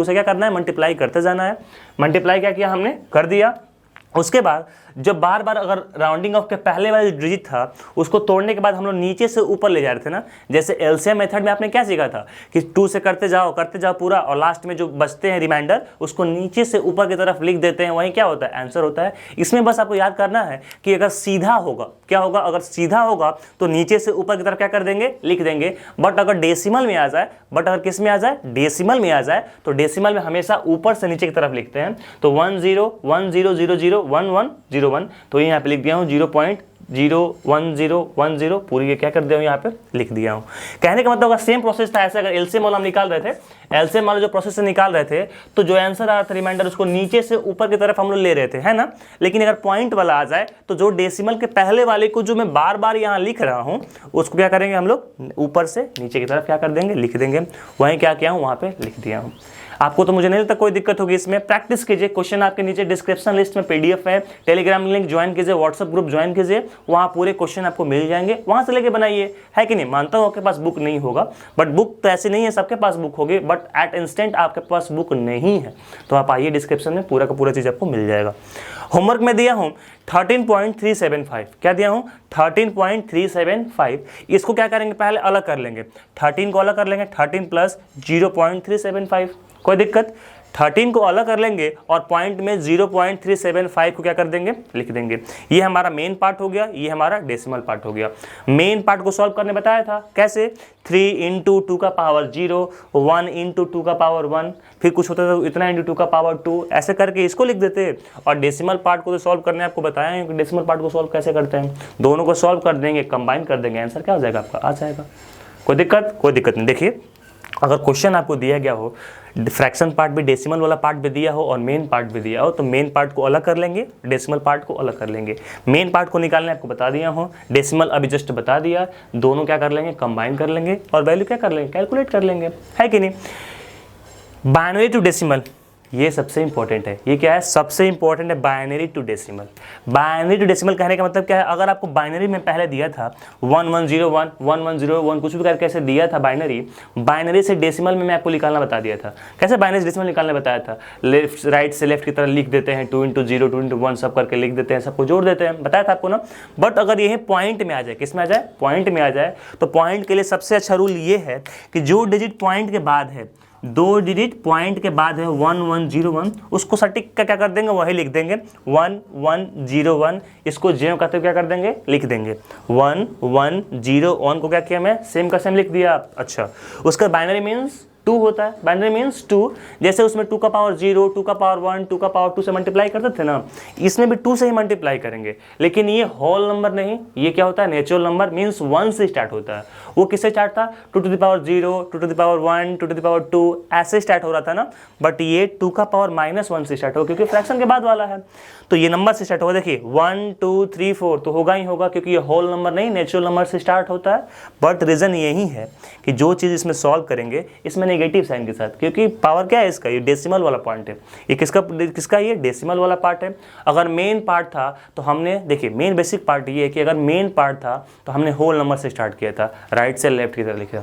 क्या करना है, मल्टीप्लाई करते जाना है। मल्टीप्लाई क्या किया हमने, कर दिया। उसके बाद जब बार बार अगर राउंडिंग ऑफ के पहले वाला डिजिट था उसको तोड़ने के बाद हम लोग नीचे से ऊपर ले जा रहे थे ना, जैसे एलसीएम मेथड में आपने क्या सीखा था कि 2 से करते जाओ पूरा, और लास्ट में जो बचते हैं रिमाइंडर उसको नीचे से ऊपर की तरफ लिख देते हैं, वहीं क्या होता है आंसर होता है। इसमें बस आपको याद करना है कि अगर सीधा होगा क्या होगा, अगर सीधा होगा तो नीचे से ऊपर की तरफ क्या कर देंगे, लिख देंगे। बट अगर डेसिमल में आ जाए, किस में आ जाए, डेसिमल में आ जाए, तो डेसिमल में हमेशा ऊपर से नीचे की तरफ लिखते हैं। तो 1010001101, तो यहाँ पे लिख दिया हूँ 0.01010 पूरी ये क्या कर दिया हूँ यहाँ पे लिख दिया हूँ। कहने का मतलब अगर सेम प्रोसेस था, ऐसे अगर एलसीएम वाला हम निकाल रहे थे, एलसीएम वाला जो प्रोसेस से निकाल रहे थे, तो जो आंसर आ रहा था रिमाइंडर उसको नीचे से ऊपर की तरफ हम लोग ले रहे थे, है ना। लेकिन अगर पॉइंट वाला आ जाए तो जो डेसिमल के पहले वाले को जो मैं बार बार यहाँ लिख रहा हूँ उसको क्या करेंगे हम लोग, ऊपर से नीचे की तरफ क्या कर देंगे, लिख देंगे। वहीं क्या किया हूँ, वहाँ पे लिख दिया हूँ। आपको तो मुझे नहीं लगता कोई दिक्कत होगी इसमें। प्रैक्टिस कीजिए, क्वेश्चन आपके नीचे डिस्क्रिप्शन लिस्ट में पीडीएफ है, टेलीग्राम लिंक ज्वाइन कीजिए, व्हाट्सएप ग्रुप ज्वाइन कीजिए, वहाँ पूरे क्वेश्चन आपको मिल जाएंगे, वहाँ से लेके बनाइए, है कि नहीं। मानता हूँ आपके पास बुक नहीं होगा, बट बुक तो ऐसे नहीं है सबके पास बुक होगी, बट एट इंस्टेंट आपके पास बुक नहीं है तो आप आइए, डिस्क्रिप्शन में पूरा का पूरा चीज़ आपको मिल जाएगा। होमवर्क में दिया हूँ 13.375, क्या दिया हूँ 13.375। इसको क्या करेंगे, पहले अलग कर लेंगे, 13 को अलग कर लेंगे, 13 प्लस 0.375, कोई दिक्कत। 13 को अलग कर लेंगे और पॉइंट में 0.375 को क्या कर देंगे, लिख देंगे। ये हमारा मेन पार्ट हो गया, ये हमारा डेसिमल पार्ट हो गया। मेन पार्ट को सॉल्व करने बताया था कैसे, 3 × 2 का पावर 0, 1 × 2 का पावर 1, फिर कुछ होता था इतना × 2 का पावर 2, ऐसे करके इसको लिख देते। और डेसिमल पार्ट को तो सॉल्व करने आपको बताया है कि डेसिमल पार्ट को सॉल्व कैसे करते हैं। दोनों को सॉल्व कर देंगे, कंबाइन कर देंगे, आंसर क्या हो जाएगा आपका, आ जाएगा। कोई दिक्कत नहीं। देखिए अगर क्वेश्चन आपको दिया गया हो, फ्रैक्शन पार्ट भी, डेसिमल वाला पार्ट भी दिया हो और मेन पार्ट भी दिया हो, तो मेन पार्ट को अलग कर लेंगे, डेसिमल पार्ट को अलग कर लेंगे। मेन पार्ट को निकालने आपको बता दिया हो, डेसिमल अभी जस्ट बता दिया, दोनों क्या कर लेंगे, कंबाइन कर लेंगे और वैल्यू क्या कर लेंगे, कैलकुलेट कर लेंगे, है कि नहीं। बाइनरी टू डेसिमल ये सबसे इंपॉर्टेंट है। ये क्या है, सबसे इंपॉर्टेंट है binary to decimal. Binary to decimal कहने का मतलब क्या है, अगर आपको बाइनरी में पहले दिया था 1101 1101 कुछ भी करके ऐसे दिया था बाइनरी से डेसिमल में मैं आपको निकालना बता दिया था। कैसे बाइनरी से डेसिमल निकालना बताया था, लेफ्ट राइट से लेफ्ट की तरह लिख देते हैं, 2 × 0 2 × 1 सब करके लिख देते हैं, सबको जोड़ देते हैं, बताया था आपको ना। बट अगर ये पॉइंट में आ जाए, किस में आ जाए, पॉइंट में आ जाए, तो पॉइंट के लिए सबसे अच्छा रूल ये है कि जो डिजिट पॉइंट के बाद है, 2 डिजिट पॉइंट के बाद है 1101, उसको सटीक का क्या कर देंगे, वही लिख देंगे 1101। इसको जे कहते हुए क्या कर देंगे, लिख देंगे 1101 को क्या किया मैं, सेम का सेम लिख दिया। अच्छा, उसका बाइनरी मीन्स 2 होता है, बाइनरी मीन्स 2। जैसे उसमें 2 का पावर 0, 2 का पावर 1, 2 का पावर 2 से मल्टीप्लाई करते थे ना, इसमें भी 2 से ही मल्टीप्लाई करेंगे। लेकिन ये होल नंबर नहीं, ये क्या होता है, नेचुरल नंबर मीन्स 1 से स्टार्ट होता है। वो किससे स्टार्ट था, 2 to the power 0, 2 to the power 1, 2 to the power 2 ऐसे स्टार्ट हो रहा था ना। बट ये 2 का पावर -1 से स्टार्ट हो, क्योंकि फ्रैक्शन के बाद वाला है, तो ये नंबर से स्टार्ट होगा। देखिए 1 2 3 4 तो होगा ही होगा, क्योंकि ये होल नंबर नहीं, नेचुरल नंबर से स्टार्ट होता है। बट रीज़न यही है कि जो चीज़ इसमें सॉल्व करेंगे इसमें नेगेटिव साइन के साथ, क्योंकि पावर क्या है इसका, ये डेसिमल वाला पॉइंट है। ये किसका ये डेसिमल वाला पार्ट है। अगर मेन पार्ट था तो हमने, देखिए मेन बेसिक पार्ट ये है कि अगर मेन पार्ट था तो हमने होल नंबर से स्टार्ट किया था, राइट से लेफ्ट की तरह लिखा।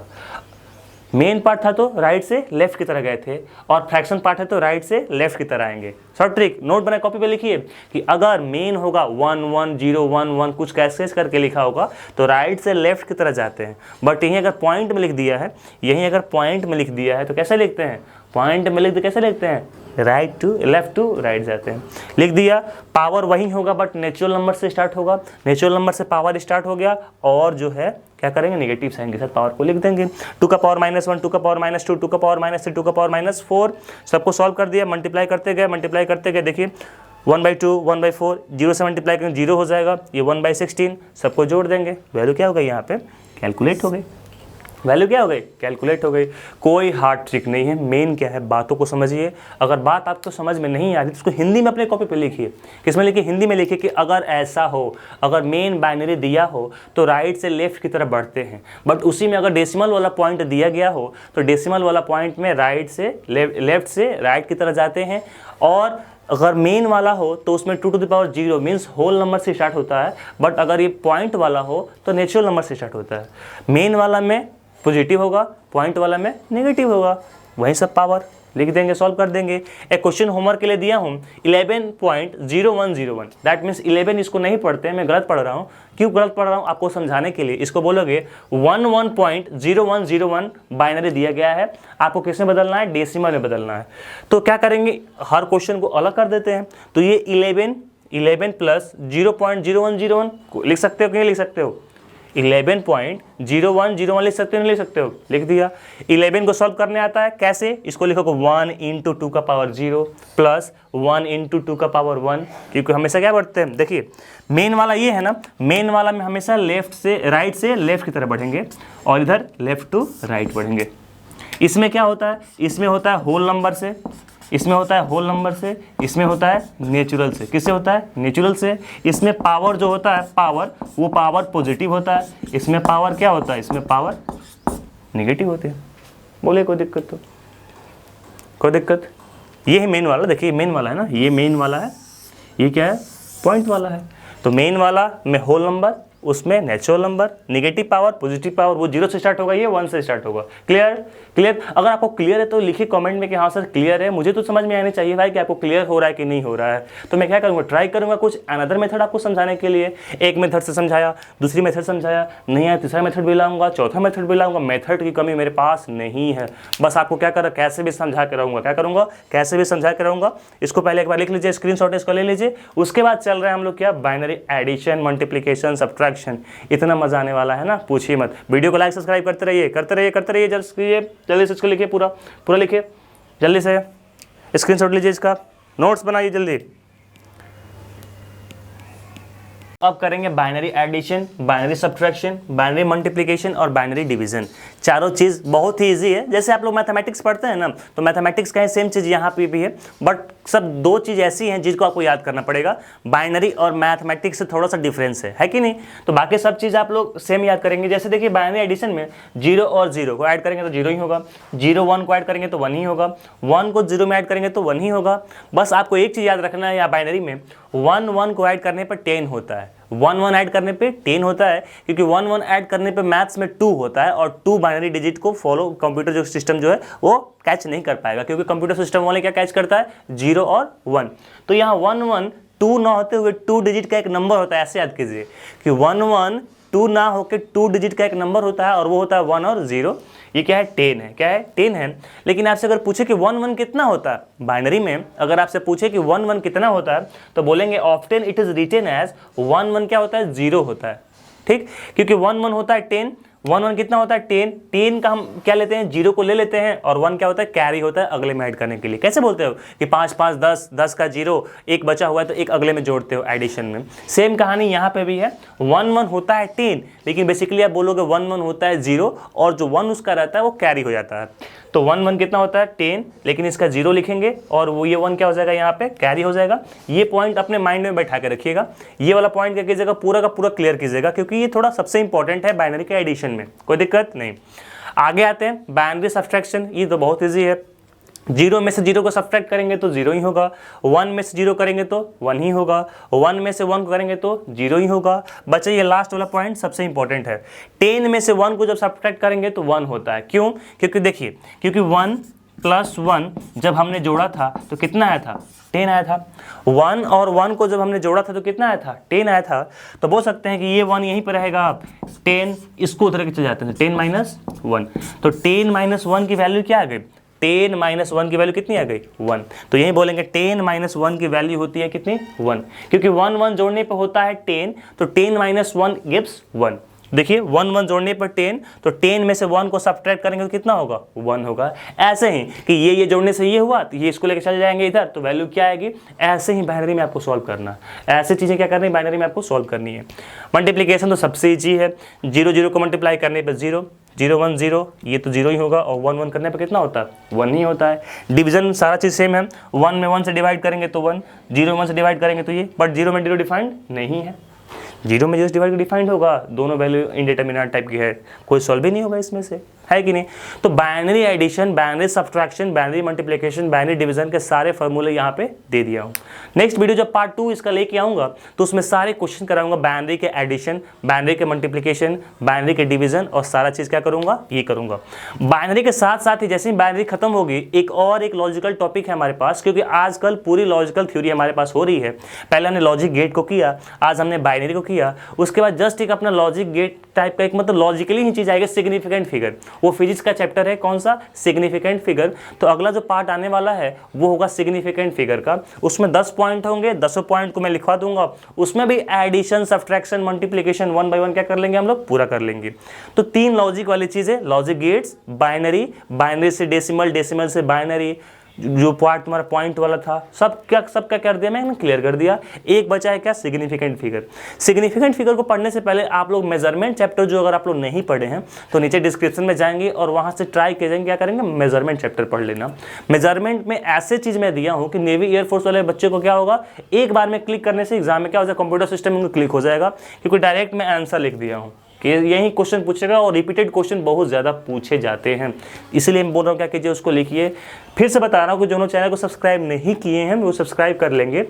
मेन पार्ट था तो राइट से लेफ्ट की तरह गए थे, और फ्रैक्शन पार्ट है तो राइट से लेफ्ट की तरह आएंगे। शॉर्ट ट्रिक नोट बनाए, कॉपी पे लिखिए कि अगर मेन होगा 1 1 0 1 1 कुछ कैसे करके लिखा होगा तो राइट से लेफ्ट की तरह जाते हैं। बट यहीं अगर पॉइंट में लिख दिया है, यहीं अगर पॉइंट में लिख दिया है तो कैसे लिखते हैं, पॉइंट में लिख दे कैसे लिखते हैं, right to left to right जाते हैं। लिख दिया, पावर वही होगा बट नेचुरल नंबर से स्टार्ट होगा, नेचुरल नंबर से पावर स्टार्ट हो गया, और जो है क्या करेंगे, नेगेटिव साइन के साथ पावर को लिख देंगे। 2 का पावर -1, 2 का पावर -2, 2 का पावर -3, 2 का पावर -4, सबको सॉल्व कर दिया, मल्टीप्लाई करते गए, देखिए 1/2 1/4, 0 से मल्टीप्लाई करेंगे 0 हो जाएगा, ये 1/16, सबको जोड़ देंगे, वैल्यू क्या हो गई यहाँ पे, कैलकुलेट हो गई। वैल्यू क्या हो गई, कैलकुलेट हो गई। कोई हार्ड ट्रिक नहीं है, मेन क्या है, बातों को समझिए। अगर बात आपको समझ में नहीं आ रही तो उसको हिंदी में अपने कॉपी पे लिखिए। किसमें लिखिए, हिंदी में लिखिए कि अगर ऐसा हो, अगर मेन बाइनरी दिया हो तो राइट से लेफ्ट की तरफ बढ़ते हैं, बट उसी में अगर डेसिमल वाला पॉइंट दिया गया हो तो डेसिमल वाला पॉइंट में राइट से लेफ्ट से राइट की तरफ जाते हैं, और अगर मेन वाला हो तो उसमें 2 to the power 0 means whole number से स्टार्ट होता है, बट अगर ये पॉइंट वाला हो तो नेचुरल नंबर से स्टार्ट होता है। मेन वाला में पॉजिटिव होगा, पॉइंट वाला में नेगेटिव होगा, वही सब पावर लिख देंगे, सॉल्व कर देंगे। एक क्वेश्चन होमवर्क के लिए दिया हूँ 11.0101, दैट मीन्स 11 इसको नहीं पढ़ते हैं, मैं गलत पढ़ रहा हूँ। क्यों गलत पढ़ रहा हूँ आपको समझाने के लिए, इसको बोलोगे 11.0101 बाइनरी दिया गया है, आपको किस में बदलना है, डेसिमल में बदलना है। तो क्या करेंगे, हर क्वेश्चन को अलग कर देते हैं। तो ये 11 प्लस 0.0101 लिख सकते हो कि नहीं लिख सकते हो, 11.0101 लिख सकते हो नहीं लिख सकते हो, लिख दिया। 11 को सॉल्व करने आता है कैसे, इसको लिखोगे 1 × 2 का पावर 0 प्लस 1 × 2 का पावर 1, क्योंकि हमेशा क्या बढ़ते हैं, देखिए मेन वाला ये है ना, मेन वाला में हमेशा लेफ्ट से लेफ्ट की तरफ बढ़ेंगे, और इधर लेफ्ट टू राइट बढ़ेंगे। इसमें क्या होता है, इसमें होता है होल नंबर से, इसमें होता है होल नंबर से, इसमें होता है नेचुरल से। किससे होता है, नेचुरल से। इसमें पावर जो होता है, पावर वो पावर पॉजिटिव होता है, इसमें पावर क्या होता है, इसमें पावर नेगेटिव होती है। बोले कोई दिक्कत तो, कोई दिक्कत। ये है मेन वाला, देखिए मेन वाला है ना, ये मेन वाला है, ये क्या है, पॉइंट वाला है। तो मेन वाला में होल नंबर, उसमें natural number, negative power positive power, वो 0 से स्टार्ट होगा, ये 1 से स्टार्ट होगा। Clear, clear. अगर आपको क्लियर है तो लिखिए कमेंट में कि हाँ सर क्लियर है। मुझे तो समझ में आनी चाहिए भाई कि आपको क्लियर हो रहा है कि नहीं हो रहा है। तो मैं क्या करूँगा, ट्राई करूँगा कुछ अनदर मेथड आपको समझाने के लिए। एक मेथड से समझाया, दूसरी मेथड समझाया, नहीं आया तीसरा मेथड भी लाऊंगा, चौथा मेथड भी लाऊंगा। मेथड की कमी मेरे पास नहीं है, बस आपको क्या करा, कैसे भी समझा के रहूँगा। क्या करूँगा, कैसे भी समझा के रहूँगा। इसको पहले एक बार लिख लीजिए, स्क्रीनशॉट इसको ले लीजिए। उसके बाद चल रहे हैं हम लोग क्या, बाइनरी एडिशन, मल्टीप्लिकेशन, सब्ट्रैक्शन। इतना मजा आने वाला है ना, पूछिए मत। वीडियो को लाइक सब्सक्राइब करते रहिए, करते रहिए, करते रहिए। जल्दी से इसको लिखिए, पूरा पूरा लिखिए, जल्दी से स्क्रीनशॉट लीजिए, इसका नोट्स बनाइए जल्दी। अब करेंगे binary addition, binary subtraction, binary multiplication और बाइनरी डिवीजन। चारों चीज़ बहुत ही इजी है। जैसे आप लोग मैथमेटिक्स पढ़ते हैं ना, तो मैथमेटिक्स का सेम चीज़ यहाँ पे भी है, बट सब दो चीज़ ऐसी हैं जिसको आपको याद करना पड़ेगा। बाइनरी और मैथमेटिक्स से थोड़ा सा डिफरेंस है कि नहीं। तो बाकी सब चीज़ आप लोग सेम याद करेंगे। जैसे देखिए बाइनरी एडिशन में 0 और 0 को ऐड करेंगे तो 0 ही होगा, 0 1 को ऐड करेंगे तो 1 ही होगा, 1 को 0 में ऐड करेंगे तो 1 ही होगा। बस आपको एक चीज़ याद रखना है, या बाइनरी में 1 1 को ऐड करने पर 10 होता है, 1 1 ऐड करने पे 10 होता है, क्योंकि 1 1 ऐड करने पे मैथ्स में 2 होता है, और 2 बाइनरी डिजिट को फॉलो कंप्यूटर जो सिस्टम जो है वो कैच नहीं कर पाएगा, क्योंकि कंप्यूटर सिस्टम वाले क्या कैच करता है, 0 और 1। तो यहाँ 1 1 2 ना होते हुए 2 डिजिट का एक नंबर होता है। ऐसे याद कीजिए कि 1 1 2 ना होकर 2 डिजिट का एक नंबर होता है, और वो होता है 1 और 0। ये क्या है, 10 है। क्या है, 10 है। लेकिन आपसे अगर पूछे कि 1 1 कितना होता है बाइनरी में, अगर आपसे पूछे कि 1 1 कितना होता है, तो बोलेंगे often it is written as 1 1 क्या होता है, 0 होता है। ठीक, क्योंकि 1 1 होता है 10, 1 1 कितना होता है, 10। 10 का हम क्या लेते हैं, 0 को ले लेते हैं, और 1 क्या होता है, कैरी होता है अगले में ऐड करने के लिए। कैसे बोलते हो कि 5 5 10, 10 का 0, एक बचा हुआ है तो एक अगले में जोड़ते हो एडिशन में। सेम कहानी यहाँ पे भी है। 1 1 होता है 10, लेकिन बेसिकली आप बोलोगे 1 1 होता है 0, और जो 1 उसका रहता है वो कैरी हो जाता है। तो 1 1 कितना होता है, 10, लेकिन इसका 0 लिखेंगे, और वो ये 1 क्या हो जाएगा, यहाँ पे कैरी हो जाएगा। ये पॉइंट अपने माइंड में बैठा के रखिएगा। ये वाला पॉइंट क्या कीजिएगा, पूरा का पूरा क्लियर कीजिएगा, क्योंकि ये थोड़ा सबसे इंपॉर्टेंट है बाइनरी के एडिशन में। कोई दिक्कत नहीं। आगे आते हैं बाइनरी सब्ट्रैक्शन। ये तो बहुत ईजी है। जीरो में से जीरो को सब्ट्रैक्ट करेंगे तो जीरो ही होगा, 1 में से जीरो करेंगे तो 1 ही होगा, 1 में से 1 को करेंगे तो जीरो ही होगा। बच्चे ये लास्ट वाला पॉइंट सबसे इंपॉर्टेंट है, 10 में से 1 को जब सब्ट्रैक्ट करेंगे तो 1 होता है। क्यों? क्योंकि देखिए, क्योंकि 1 + 1 जब हमने जोड़ा था तो कितना आया था? 10 आया था। 1 और 1 को जब हमने जोड़ा था तो कितना आया था? 10 आया था। तो बोल सकते हैं कि ये 1 यहीं पर रहेगा, 10 इसको उधर के चले जाते हैं, 10 - 1। तो 10 - 1 की वैल्यू क्या आ गई? 10 - 1 की वैल्यू कितनी आ गई? 1। तो यही बोलेंगे 10 - 1 की वैल्यू होती है कितनी? 1। क्योंकि 1 1 जोड़ने पर होता है 10, तो 10 - 1 गिव्स 1। देखिए 1 1 जोड़ने पर 10, तो 10 में से 1 को सब्ट्रैक्ट करेंगे तो कितना होगा? 1 होगा। ऐसे ही कि ये जोड़ने से ये हुआ तो ये इसको लेकर चले जाएंगे इधर, तो वैल्यू क्या आएगी? ऐसे ही बाइनरी में आपको सॉल्व करना, ऐसे चीज़ें क्या करनी है बाइनरी में आपको सॉल्व करनी है। मल्टीप्लिकेशन तो सबसे ईजी है, 0 0 को मल्टीप्लाई करने पर 0, 0 1 0, ये तो 0 ही होगा, और 1 1 करने पर कितना होता है? 1 ही होता है। डिवीजन सारा चीज़ सेम है, 1 में 1 से डिवाइड करेंगे तो 1, 0 में 1 से डिवाइड करेंगे तो ये, बट 0 में 0 डिफाइंड नहीं है। 0 में 0 डिवाइड डिफाइंड होगा, दोनों वैल्यू इंडिटरमिनेट टाइप की है, कोई सॉल्व ही नहीं होगा इसमें से, है कि नहीं? तो binary addition, binary subtraction, binary multiplication, binary division के सारे फॉर्मूले यहाँ पे दे दिया हूँ। नेक्स्ट वीडियो जब पार्ट 2 इसका लेके आऊँगा तो उसमें सारे क्वेश्चन कराऊंगा, बाइनरी के एडिशन, बाइनरी के मल्टीप्लिकेशन, बाइनरी के डिवीजन, और सारा चीज़ क्या करूँगा? ये करूँगा। बाइनरी के साथ साथ ही जैसे ही बाइनरी खत्म होगी, एक लॉजिकल टॉपिक है हमारे पास, क्योंकि आजकल पूरी लॉजिकल थ्योरी हमारे पास हो रही है। पहले हमने लॉजिक गेट को किया, आज हमने बाइनरी को किया, उसके बाद जस्ट एक अपना लॉजिक गेट टाइप का एक मतलब लॉजिकली ही चीज़ आएगा, सिग्निफिकेंट फिगर। वो फिजिक्स का चैप्टर है, कौन सा? Significant figure. तो अगला जो पार्ट आने वाला है वो होगा सिग्निफिकेंट फिगर का। उसमें 10 पॉइंट होंगे, 10 पॉइंट को मैं लिखवा दूंगा, उसमें भी एडिशन, सब्ट्रैक्शन, मल्टीप्लिकेशन 1 बाय 1 क्या कर लेंगे हम लोग? पूरा कर लेंगे। तो 3 लॉजिक वाली चीज़ें, लॉजिक गेट्स, बाइनरी, बाइनरी से डेसिमल, डेसिमल से बाइनरी, जो पार्ट तुम्हारा पॉइंट वाला था, सब क्या कर दिया मैंने? क्लियर कर दिया। एक बचा है क्या? Significant figure. सिग्निफिकेंट फिगर को पढ़ने से पहले आप लोग मेजरमेंट चैप्टर जो अगर आप लोग नहीं पढ़े हैं तो नीचे डिस्क्रिप्शन में जाएंगे और वहां से ट्राई कीजिएंगे, क्या करेंगे? मेजरमेंट चैप्टर पढ़ लेना। मेजरमेंट में ऐसे चीज़ मैं दिया हूँ कि नेवी एयरफोर्स वाले बच्चे को क्या होगा, एक बार में क्लिक करने से एग्जाम में क्या हो जाएगा, कंप्यूटर सिस्टम में क्लिक हो जाएगा, क्योंकि डायरेक्ट मैं आंसर लिख दिया हूँ कि यही क्वेश्चन पूछेगा, और रिपीटेड क्वेश्चन बहुत ज़्यादा पूछे जाते हैं। इसलिए मैं बोल रहा हूँ क्या कीजिए, उसको लिखिए। फिर से बता रहा हूँ कि जो चैनल को सब्सक्राइब नहीं किए हैं वो सब्सक्राइब कर लेंगे,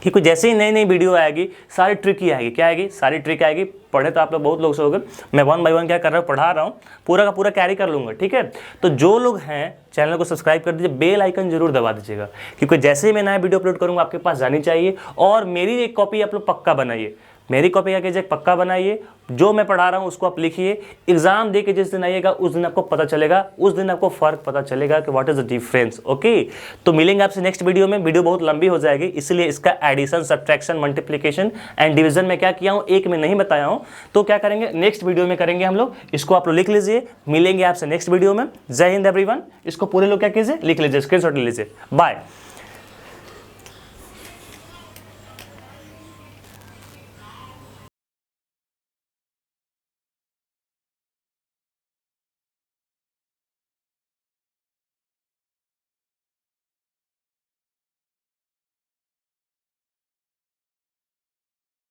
क्योंकि जैसे ही नई नई वीडियो आएगी सारी ट्रिक ही आएगी। क्या आएगी? सारी ट्रिक आएगी। पढ़े तो आप लोग बहुत लोग से हो गए, मैं 1 बाय 1 क्या कर रहा हूँ, पढ़ा रहा हूँ, पूरा का पूरा कैरी कर लूँगा, ठीक है? तो जो लोग हैं चैनल को सब्सक्राइब कर दीजिए, बेल आइकन जरूर दबा दीजिएगा, क्योंकि जैसे ही मैं नया वीडियो अपलोड करूँगा आपके पास जानी चाहिए। और मेरी एक कॉपी आप लोग पक्का बनाइए, मेरी कॉपी क्या कीजिए, पक्का बनाइए। जो मैं पढ़ा रहा हूँ उसको आप लिखिए, एग्जाम दे के जिस दिन आइएगा उस दिन आपको पता चलेगा, उस दिन आपको फर्क पता चलेगा कि what is the difference. Okay, तो मिलेंगे आपसे नेक्स्ट वीडियो में। वीडियो बहुत लंबी हो जाएगी, इसलिए इसका addition, subtraction, multiplication and division में क्या किया हूँ, एक में नहीं बताया हूँ, तो क्या करेंगे नेक्स्ट वीडियो में करेंगे हम लोग। इसको आप लोग लिख लीजिए, मिलेंगे आपसे नेक्स्ट वीडियो में। जय हिंद एवरीवन। इसको पूरे लोग क्या कीजिए, लिख लीजिए, स्क्रीनशॉट ले लीजिए। बाय।